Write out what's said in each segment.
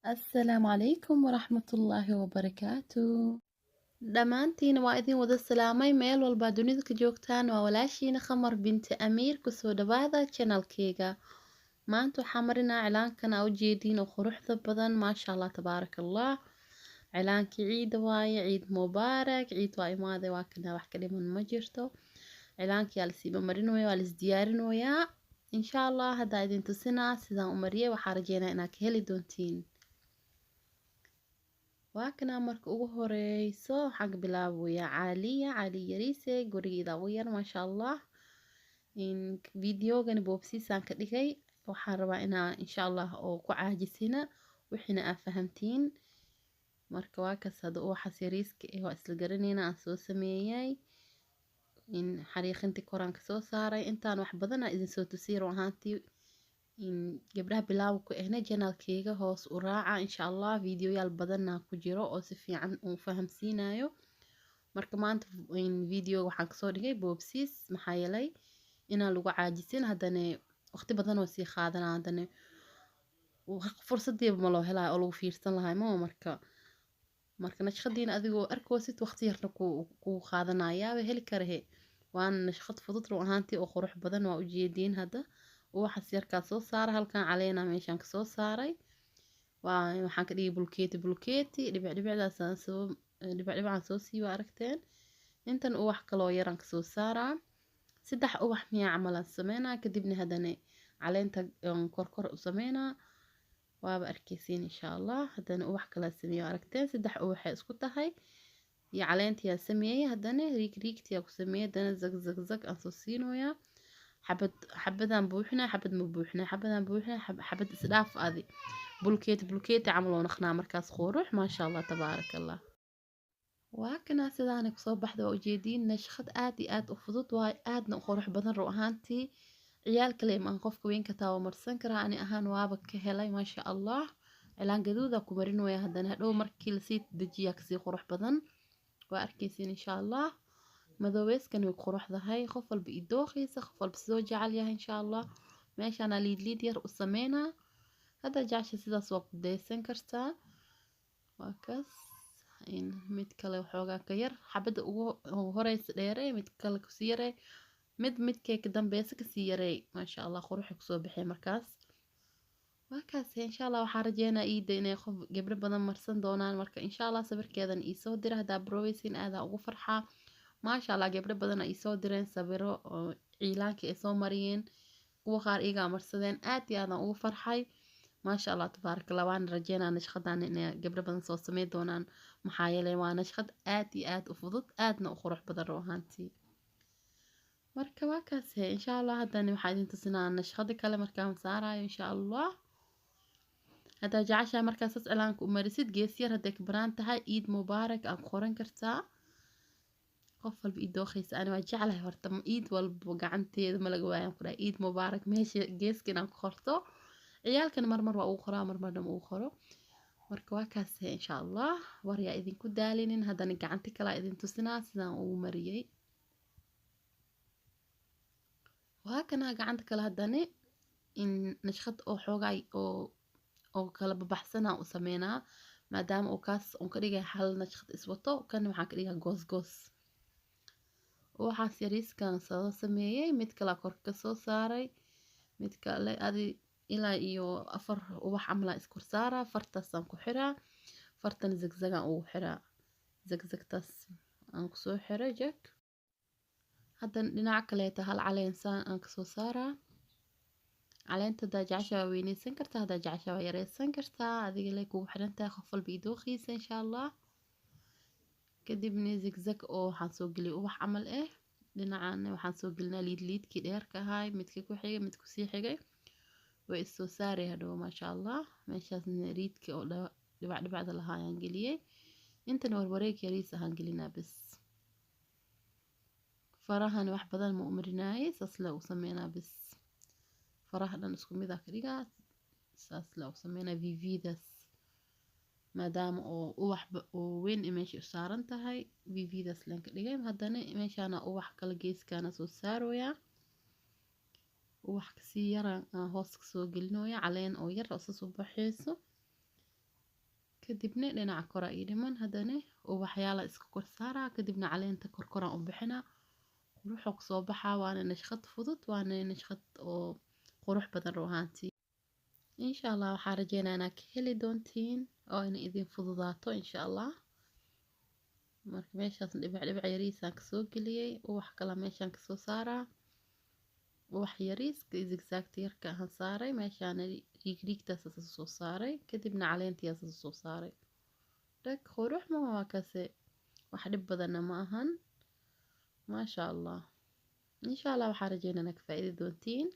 السلام عليكم ورحمة الله وبركاته. dhammaantiin waa idin wada salaamay meel walba dunida ka joogtaan waa walaashiina Khamar binti Amiir kusoo dhawaada channelkeyga. Maanta waxaan marinaa cilaankan aa ujeediin oo quruxda badan maasha Allah tabaaraka Allah. Cilaankii ciida waaye, ciid mubaarak, ciid waa imaade waa kana wax ka dhiman ma jirto. Cilaankii aa lasiiba marinoyaa waa lisdiyaarinoyaa insha Allah. Haddaa idin tusinaa sidaan u mariyay waxaa rajeynaa inaad ka heli doontiin. waa kana marka ugu horeyso waxaan ka bilaabayaa Cali Yariise gurigeeda ugu yar maasha Allah. videogan boobsiisaan ka dhigay waxaan rabaa inaa insha Allah oo ku caajisina wixina aad fahamtiin. marka waa kas hada uwaxaas yariiska waa isla garanayna aan soo sameeyay xariiqintii koraan ka soo saaray intaan wax badan aan idin soo tusiyay run ahaantii. gabdhaha bilaaw ku ahna channelkeyga hoos u raaca insha Allah videoyaal badanna ku jiro oo si fiican u fahamsiinayo. marka maanta video waxaan kasoo dhigay boobsiis maxaa yeelay inaan lagu caajisin haddana waqti badan oo sii qaadanaa haddana fursadii ma loo helaayo oo lagu fiirsan lahay ma marka nashqadiina adigoo arkoosid waqti yarna ku qaadanaya heli karahe waana nashqad fudud run ahaantii oo qurux badan waa ujeediin hadda waxaas yarkaa soo saara halkan caleena meeshaan kasoo saaray waxaan ka dhigay bulkeeti dhibicdhibicaan soo siiba aragteen. intan ubax kaloo yaraan kasoo saaraa 3 ubax miyaa camalaan sameynaa kadibna haddana caleenta korkor u sameynaa waaba arkeysiin insha Allah. haddana ubax kala sameeyo aragteen 3 ubaxay isku tahay iyo caleentii sameeyay haddana riigtiyaa ku sameeyay haddana zag aan soo siinoyaa xabadaan buuxinaa xabad ma buuxinaa xabadaan buuxinaa xabad isdhaaf adi bulkeeti camal oo naqnaa markaas qurux maasha Allah tabaaraka Allah. waa kana sidaana kusoo baxda waa ujeediin nashqad aad iyo aad u fudud waa aadna u qurux badan run ahaantii. ciyaal kale aan qofka weyn ka taawamarsan karaa ani ahaan waaba ka helay maasha Allah. cilaan gaduuda ku marinaya haddana hadhow markii lasii dejiyaa kasii qurux badan waa arkeysiin insha Allah. madoobeyskan way quruxdahay qof walba idooqiisa qof walba soo jecel yahay insha Allah. meeshaan liid yar u sameynaa hadda jecesha sidaas waa ku deysan kartaa. waa kaas mid kale waxoogaa ka yar xabada ugu horeysa dheerey mid kale kusii yarey midkee ka dambeysa kasii yarey maasha Allah quruxay kusoo baxay markaas. waa kaas insha Allah waxaan rajeynaa iida inay qof gabdho badan marsan doonaan marka insha Allah sawirkeedan iisoo dira haddaa baroweysiin aadaa ugu farxaa maasha Allah. gabdho badan ay soo direen sawiro oo ciilaankii ay soo mariyeen kuwa qaar iyagaa marsadeen aad iyo aadaan ugu farxay maasha Allah tabaaraka Allah. waan rajeynaa nashqadan inay gabdho badan soo sameyn doonaan maxaa yeelay waa nashqad aad iyo aad u fudud aadna u qurux badan run ahaantii. marka waa kaas insha Allah haddana waxaa idin tusinaa nashqada kale markaan saarayo insha Allah. haddaa jeceshahay markaasaas cilaanka u marisid gees yar hadday ka banaan tahay ciid mubaarak aad ku qoran kartaa qof walba idooqeysa ani waa jeclahay horta ciid walba gacanteeda ma laga waayan ku dhahay ciid mubaarak meesha geeska inaan ku qorto ciyaalkan marmar waa ugu qoraa marmarna ma ugu qoro. marka waa kaas insha Allah war yaa idinku daalinin haddana gacanti kale idin tusinaa sidaan ugu mariyay. waa kana gacanta kale haddana in nashqad oo xoogaay oo kala babaxsanaa u sameynaa maadaama uu kaas uun ka dhigay hal nashqad iswato kan waxaan ka dhigaa goos waxaas yariiskan soo sameeyay mid kale kor ka soo saaray mid kale adi ilaa iyo 4 ubax camal iskor saaraa fartaasaan ku xiraa fartan zagzagaan ugu xiraa zagzagtaas aan kusoo xiray jag. haddana dhinaca kaleeta hal caleensaan aan kasoo saaraa caleenta haddaa jeceshaa waa weyneysan kartaa haddaa jeceshaa waa yareysan kartaa adiga lay kugu xiran tahay qof walba idooqiisa insha Allah. kadibna zigzag oo waxaan soo geliyay ubax camal dhinacaana waxaan soo gelinaa liidkii dheerka ahay midka ku xigay mid kusii xigay way isoo saaray hadhow maasha Allah. meeshaasna riidka oo dhibacda lahaa ayaan geliyay intana warwareeg yariis ahaan gelinaa bas farahan wax badan ma u marinaayay saas la u sameynaa bas faraha dhan isku mid ah ka dhigaa saas la u sameynaa vvdaas maadaama oo ubax oo weyn meesha u saaran tahay vvdaas leen ka dhigay. haddana meeshaana ubax kala geeskaana soo saarooyaa ubax kasii yaraan hoos kasoo gelinoya caleen oo yar oo soo baxeyso kadibna dhinaca kora ii dhiman haddana ubaxyaala iska kor saaraa kadibna caleenta korkoraan u bixinaa quruxoo kusoo baxaa waana nashqad fudud waana nashqad oo qurux badan run ahaantii insha allah waxaa rajeynaa inaad ka heli doontiin oo ina idin fududaato insha allah marka meeshaas dhibic dhibic yariisaan kasoo geliyey ubax kala meeshaan kasoo saaraa ubax yariiska zigzaagta yarka ahaan saaray meeshaan riigriigtaas soo saaray kadibna caleentiyaas soo saaray dhag qurux ma waa kase wax dhib badanna ma ahan maasha allah insha allah waxaa rajeynaa inaad ka faa'iidi doontiin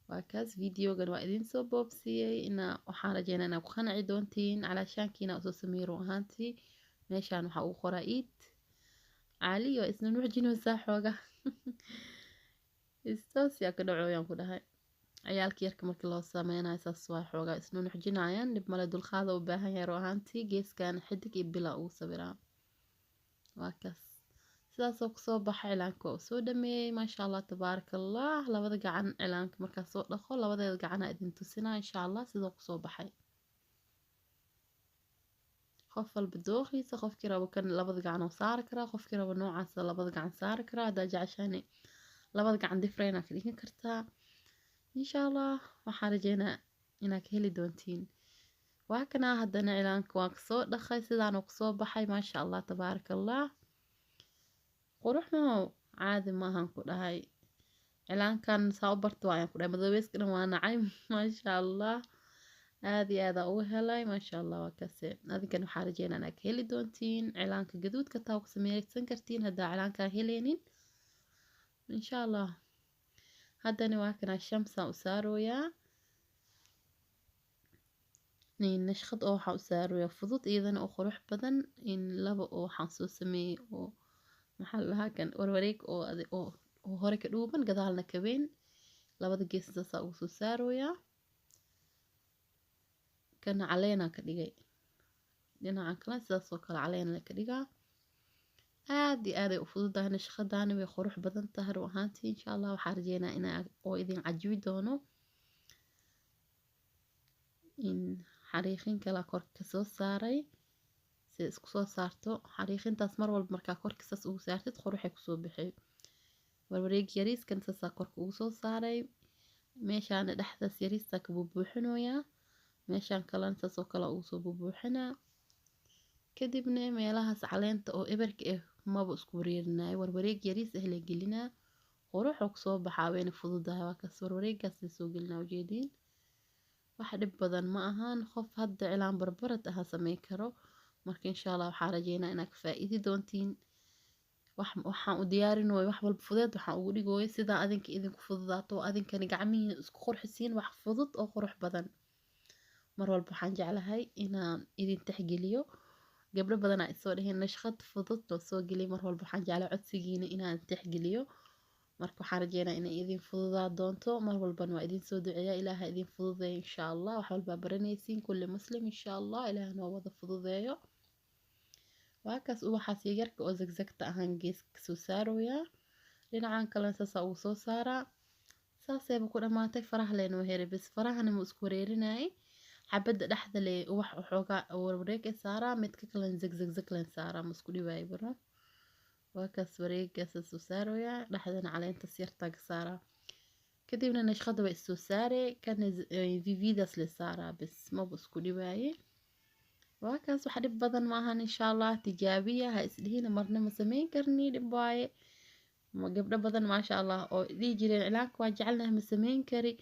waa kaas videogan waa idin soo boobsiyey waxaan rajeynaa inaad ku qanci doontiin calaashaankiina usoo sameeyey run ahaantii meeshaan waxaa ugu qoraa iid caali oo isna nuuxjinaysaa xooga istoos yaa ka dhacooyaan ku dhahay ciyaalka yarka markii loo sameynayo saas waa xoogaa isna nuuxjinayaan dhib male dulqaada u baahan yahay run ahaantii geeskan xidig iyo bila ugu sawiraa waa kaas sidaasoo kusoo baxa cilaanka waa usoo dhameeyey maasha allah tabaaraka allah labada gacan cilaanka markaa soo dhaqo labadeeda gacanaa idin tusinaa insha allah sidoo kusoo baxay qof walba dooqiisa qofkii rabo kan labada gacan oo saari karaa qofkii rabo noocaas labada gacan saari karaa haddaa jeceshaani labada gacan different ka dhigan kartaa insha allah waxaan rajeynaa inaad ka heli doontiin waa kanaa haddana cilaanka waan kasoo dhaqay sidaanoo kusoo baxay maasha allah tabaaraka allah qurux mahow caadi maahan ku dhahay cilaankan saa u barto ayaan ku dhahay madoobeeska dhan waa nacay maasha allah aad iyo aada ugu helay maasha allah waa kase adinkan waxaa rajeynaa inaad ka heli doontiin cilaanka gaduudka taa ku sameysan kartiin haddaa cilaankaa heleynin insha allah haddana waa kanaa shamsaan u saarooyaa nashqad oo waxaan u saarooyaa fudud iyadana oo qurux badan in laba oo waxaan soo sameeyey oo maxaa lahaa kan warwareeg oo hore ka dhuuban gadaalna kabeen labada gees saasaa ugu soo saarooyaa kana caleenaa ka dhigay dhinacan kale sidaasoo kale caleena ka dhigaa aad iyo aaday u fududahay nashqadaani way qurux badan tahay run ahaantii insha allah waxaa rajeynaa inaa oo idin cajibi doono in xariiqin kala korka soo saaray si isku soo saarto xariiqintaas mar walba markaa korka saas ugu saartid quruxay kusoo bixi warwareeg yariiskan saasaa korka ugu soo saaray meeshaana dhexdaas yariistaa ka buubuuxinooyaa meeshaan kalena saasoo kale ugu soo buubuuxinaa kadibna meelahaas caleenta oo eberka ah maba isku wareerinayo warwareeg yariis ah la gelinaa quruxoo kusoo baxaa wayna fududahay waa kaas warwareegaas la soo gelinaa ujeediin wax dhib badan ma ahaan qof hadda cilaan barbarad aha sameyn karo marka insha allah waxaa rajeynaa inaad ka faa'iidi doontiin waxaan u diyaarinooyo wax walba fudeed waxaan ugu dhigooyo sidaa adinka idinku fududaato oo adinkani gacmihiina isku qurxisiin wax fudud oo qurux badan mar walba waxaan jeclahay inaan idin tixgeliyo gabdho badan ay soo dhaheen nashqad fudud loo soo geliyo mar walba waxaan jeclahay codsigiina inaan tixgeliyo marka waxaan rajeynaa inay idin fududaa doonto mar walbana waa idin soo duceeyaa ilaaha idin fududeeyo insha allah wax walbaa baranaysiin kulli muslim insha allah ilaaha noo wada fududeeyo waa kaas ubaxaas yaryarka oo zagzagta ahaan geeska kasoo saarooyaa dhinacan kalena saasaa ugu soo saaraa saasayba ku dhammaatay faraha leenoo heray bas farahana ma isku wareerinayay xabadda dhexda le ubax waxoogaa warwareega saaraa midka kalena zagzagzag leen saaraa ma isku dhibaaya baro waa kaas wareegaas soo saarooyaa dhexdana caleentas yartaa ka saaraa kadibna nashqada waa isoo saaree kana vividaas le saaraa bas maba isku dhibaaye waa kaas wax dhib badan maahan insha allah tijaabiya ha isdhihina marna ma sameyn karni dhib waaye gabdho badan maasha allah oo dhihi jireen cilaanka waa jecelnahay ma sameyn kari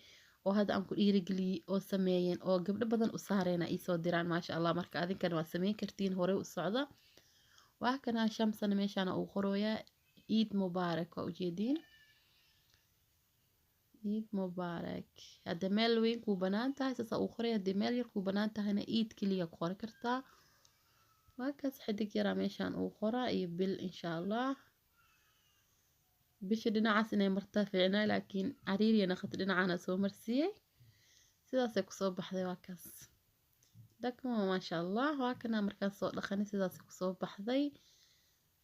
oo hadda aan ku dhiirigeliyey oo sameeyeen oo gabdho badan u saareena iisoo diraan maasha allah marka adinkana waa sameyn kartiin horey u socda waa kana shamsana meeshaana uu qorooyaa ciid mubaarak waa ujeediin ciid mubaarak hadda meel weyn kuu banaan tahay saasaa uu qoray haddii meel yar kuu banaan tahayna ciid keliya ku qori kartaa waa kaas xidig yaraa meeshaan uu qoraa iyo bil insha allah bisha dhinacaas inay martaa fiicnaa laakiin cariiriya naqad dhinacaana soo marsiiyey sidaasay kusoo baxday waa kaas dhaqmo maasha allah waa kana markaan soo dhaqanay sidaasay kusoo baxday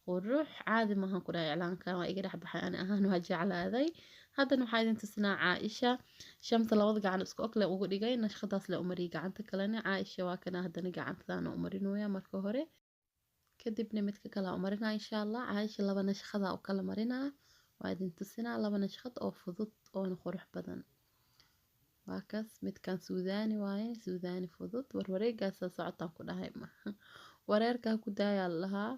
qurux caadi maahan ku dhahay iclaankan waa iga dhex baxay ani ahaan waa jeclaaday haddana waxaa idin tusinaa caaisha shamsa labada gacan isku og le ugu dhigay nashqadaas le umariyay gacanta kalena caaisha waa kana haddana gacantaana umarinooya marka hore kadibna midka kale umarinaa insha allah caaisha laba nashqada u kala marinaa waa idin tusinaa laba nashqad oo fudud oona qurux badan waa kaas midkan suudaani waaye suudaani fudud warwareegaasa socotaan ku dhahay wareerkaa ku daayaa lahaa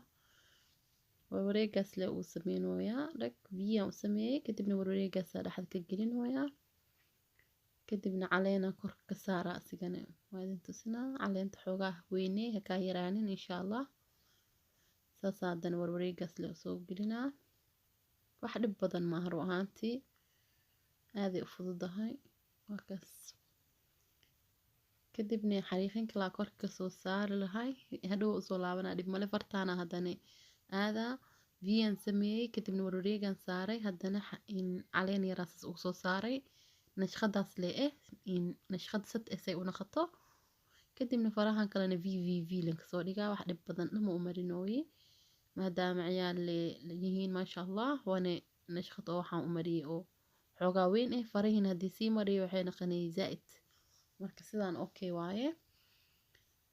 warwareegaas le uu sameynooyaa dhag viyaan u sameeyey kadibna warwareegaasaa dhexda ka gelinooyaa kadibna caleena korka ka saara asigana waa idin tusinaa caleenta xoogaa weynee hakaa yaraanin insha allah saasaa haddana warwareegaas le usoo gelinaa wax dhib badan maaha ru ahaantii aaday u fududahay waa kaas kadibna xariiqin kalaa korka kasoo saari lahay hadhow usoo laabanaa dhib male fartaana haddana aadaa viyaan sameeyey kadibna warwareegan saaray haddana caleen yaraasaas ugu soo saaray nashqadaas le nashqad sad esay u naqato kadibna farahan kalena v lan kasoo dhigaa wax dhib badan dhama u marinooye maadaama ciyaal yihiin maasha allah waana nashqad oo waxaan u mariyey oo xoogaa weyn farahiin haddii sii mariyo waxay naqanayay zaa'id marka sidaan okay waaye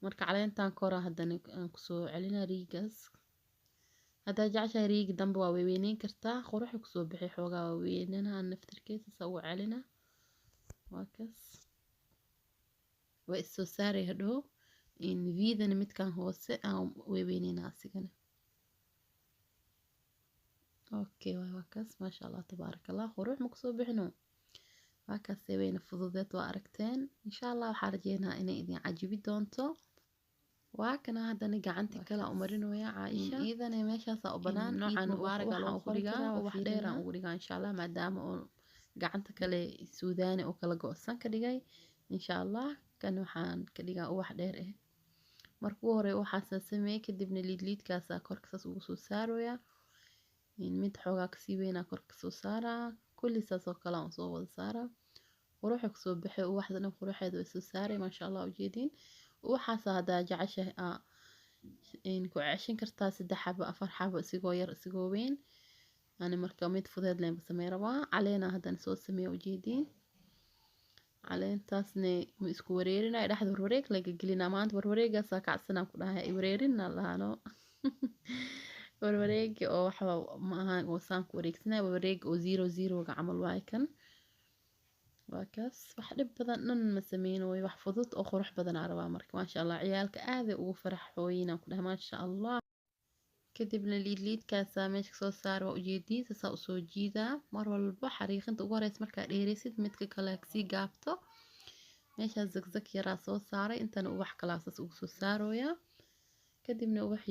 marka caleentan kora haddana aan kusoo celinaa riigaas haddaa jeceshahay riigi dambe waa weyweyneyn kartaa quruxi kusoo bixi xoogaa waa weynanaha naftirkeesa saa ugu celina waa kaas waa issoo saaray hadhow viidana midkan hoose aan weyweyneynaa asigana okay waa kaas maasha allah tabaaraka allah qurux ma kusoo bixino waa kaas wayna fududeed waa aragteen insha allah waxaa rajeynaa inay idin cajibi doonto waa kana haddana gacanta kale u marinooya caaisha iidana meeshaasa u banaan noocan mubaaraga loo qorigaa wax dheeraan ugu dhigaa insha allah maadaama oo gacanta kale suudaani oo kala go-san ka dhigay insha allah kan waxaan ka dhigaa uwax dheer markuu hore waxaasaa sameeyey kadibna liidliidkaasaa korkasaas ugu soo saarooya mid xoogaa kasii weynaa korka soo saaraa kulli saas oo kale aan soo wada saaraa quruxa kusoo baxay uwaxda dhan quruxeeda way soo saaray maasha allah ujeediin uwaxaasa haddaa jeceshahay ku ceshan kartaa 3 xabo 4 xabo isigoo yar isigoo weyn ani marka mid fudeed leen samey rabaa caleena haddana soo sameeya ujeediin caleentaasna ma isku wareerinaya dhexda warwareeg laga gelinaa maanta warwareegaasaa kacsanaan ku dhahay wareerinna lahaano warwareegi oo waxa ma aha oo saan ku wareegsanaa warwareegi oo 00 ga camal waay kan waa kaas wax dhib badan dhan ma sameyno way wax fudud oo qurux badan aan rabaa marka maasha allah ciyaalka aad ay ugu faraxooyinaan ku dhahay maasha allah kadibna liidliidkaasaa meesha soo saar waa ujeediin saasaa usoo jiidaa mar walba xariiqinta ugu horeysa markaa dheeraysid midka kale kasii gaabto meeshaas zagzag yaraa soo saaray intana ubax kalaasaas ugu soo saarooyaa kadibna ubax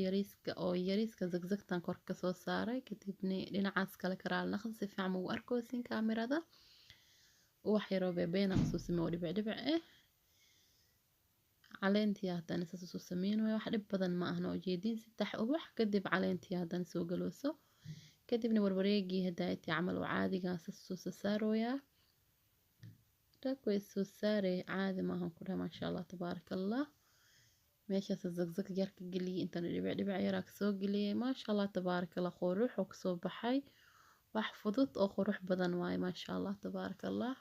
yariiska zagzagtan korka kasoo saaray kadibna dhinacaas kale karaal naqsi si fiican ugu arkoosin kaamirada ubax yaroo beebeena kasoo sameeyo dhibic caleentii haddana saas usoo sameynayo wax dhib badan ma ahna ujeediin 3 ubax kadib caleentii haddana soo galooso kadibna warwareegii hadaayti camal oo caadigaa saas soo saarooyaa rag way soo saaray caadi maahan ku dhahay maasha allah tabaaraka allah meeshaas zagzag yar ka geliyay intana dhibic yaraa kasoo geliyay maasha allah tabaaraka allah qurux oo kasoo baxay wax fudud oo qurux badan waaye maasha allah tabaaraka allah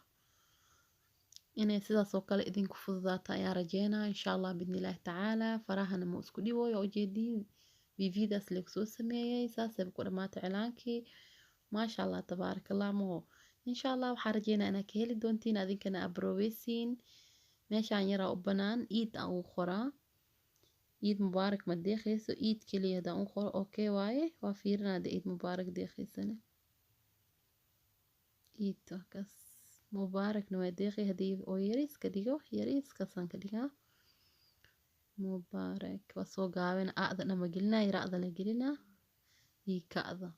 inay sidaas oo kale idinku fududaato ayaa rajeynaa insha allah bidnillaahi tacaala farahana ma isku dhibooyo ujeediin viidaas lagu soo sameeyey saasay ku dhamaatay cilaankii maasha allah tabaaraka allah moo insha allah waxaa rajeynaa inaad ka heli doontiin adinkana abroweysiin meeshaan yaraa u banaan iid aan ugu qoraa iid mubaarak ma deeqayso iid keliya hadaan u qoro okay waaye waa fiirinaa iid mubaarak deeqaysana iid kaas mubaarakna waa deeqay haddii oo yariiska dhigo yariiskaasaan ka dhigaa mubaarak waa soo gaabina ada dhama gelinaa yaraada la gelinaa iyo ka'da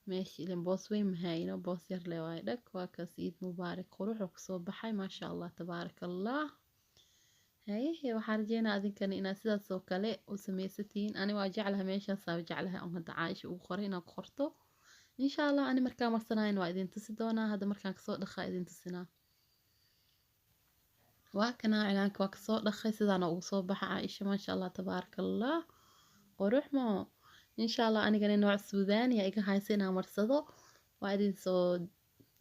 meesha ilan boos weyn mahayno boos yar le waaye dhag waa kaas iid mubaarak quruxuu kusoo baxay maasha allah tabaaraka allah haye waxaa rajeynaa adinkana inaad sidaas oo kale u sameysatiin ani waa jeclaha meeshaasaa jeclaha on hadda caaisha ugu qoray inaad ku qorto insha allah ani markaa marsanayn waa idin tusi doonaa hadda markaan kasoo dhaqaa idin tusinaa waa kanaa cilaanka waa kasoo dhaqay sidaana ugu soo baxa caaisha maasha allah tabaaraka allah qurux moo insha allah anigana nooc suudaaniya iga haysa inaan marsado waa idin soo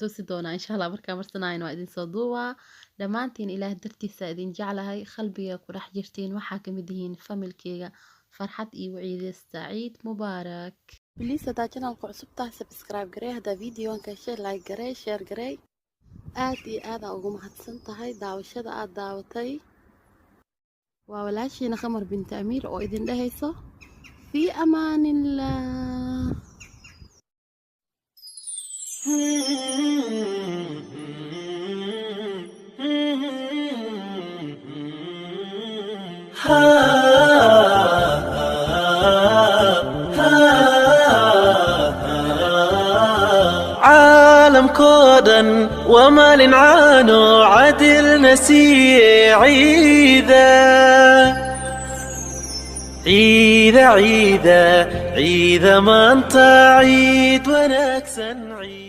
tusi doonaa insha allah markaa marsanaayan waa idin soo duubaa dhammaantiin ilaah dartiisa idin jeclahay qalbiga ku dhex jirtiin waxaa kamid yihiin familkeyga farxad iyo ciidesta ciid mubaarak بليز هذا channel cusub tahay subscribe garee hada videoanka share like garee share garee aad iyo aad ugu mahadsan tahay daawashada aad daawatay waa walaashiina Qamar binti Amiir oo idin dhahayso fi amaanillah عالم كودا ومال عانو عدل نسي عيدا عيدا عيدا عيدا ما انت عيد ونكسن عيد